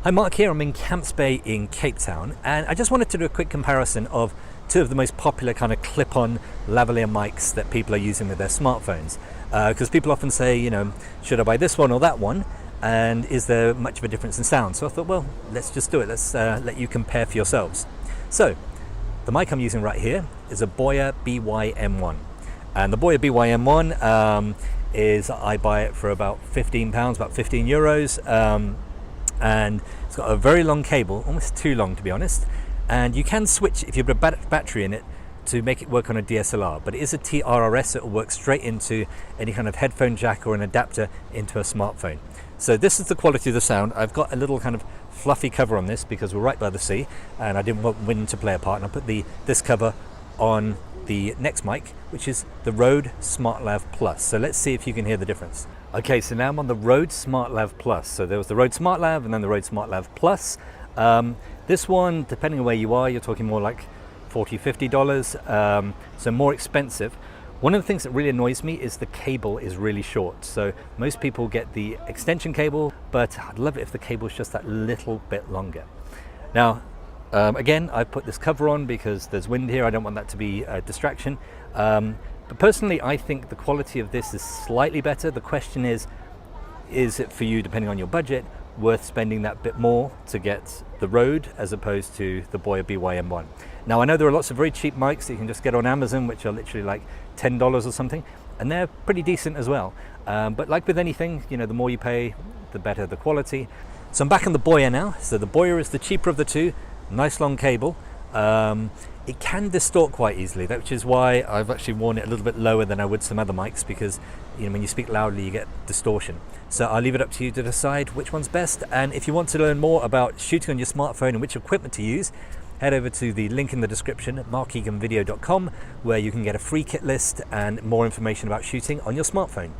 Hi, Mark here. I'm in Camps Bay in Cape Town, and I just wanted to do a quick comparison of two of the most popular kind of clip-on lavalier mics that people are using with their smartphones. Because people often say, you know, should I buy this one or that one? And is there much of a difference in sound? So I thought, well, let's just do it. Let's let you compare for yourselves. So the mic I'm using right here is a Boya BY-M1. And the Boya BY-M1 I buy it for about £15, about 15 euros. And it's got a very long cable, almost too long to be honest, and you can switch if you put a battery in it to make it work on a DSLR, but it is a TRRS, so it will work straight into any kind of headphone jack or an adapter into a smartphone. So this is the quality of the sound. I've got a little kind of fluffy cover on this because we're right by the sea and I didn't want wind to play a part, and I put this cover on the next mic, which is the Rode Smartlav Plus. So let's see if you can hear the difference. Okay, so now I'm on the Rode Smartlav Plus. So there was the Rode Smartlav and then the Rode Smartlav Plus. This one, depending on where you are, you're talking more like $40, $50, so more expensive. One of the things that really annoys me is the cable is really short. So most people get the extension cable, but I'd love it if the cable is just that little bit longer. Now, again, I put this cover on because there's wind here. I don't want that to be a distraction. But personally, I think the quality of this is slightly better. The question is it for you, depending on your budget, worth spending that bit more to get the Rode as opposed to the Boya BY-M1? Now, I know there are lots of very cheap mics that you can just get on Amazon, which are literally like $10 or something, and they're pretty decent as well. But like with anything, you know, the more you pay, the better the quality. So I'm back on the Boya now. So the Boya is the cheaper of the two. Nice long cable. It can distort quite easily, which is why I've actually worn it a little bit lower than I would some other mics, because you know, when you speak loudly you get distortion. So I'll leave it up to you to decide which one's best. And if you want to learn more about shooting on your smartphone and which equipment to use, head over to the link in the description at markeganvideo.com, where you can get a free kit list and more information about shooting on your smartphone.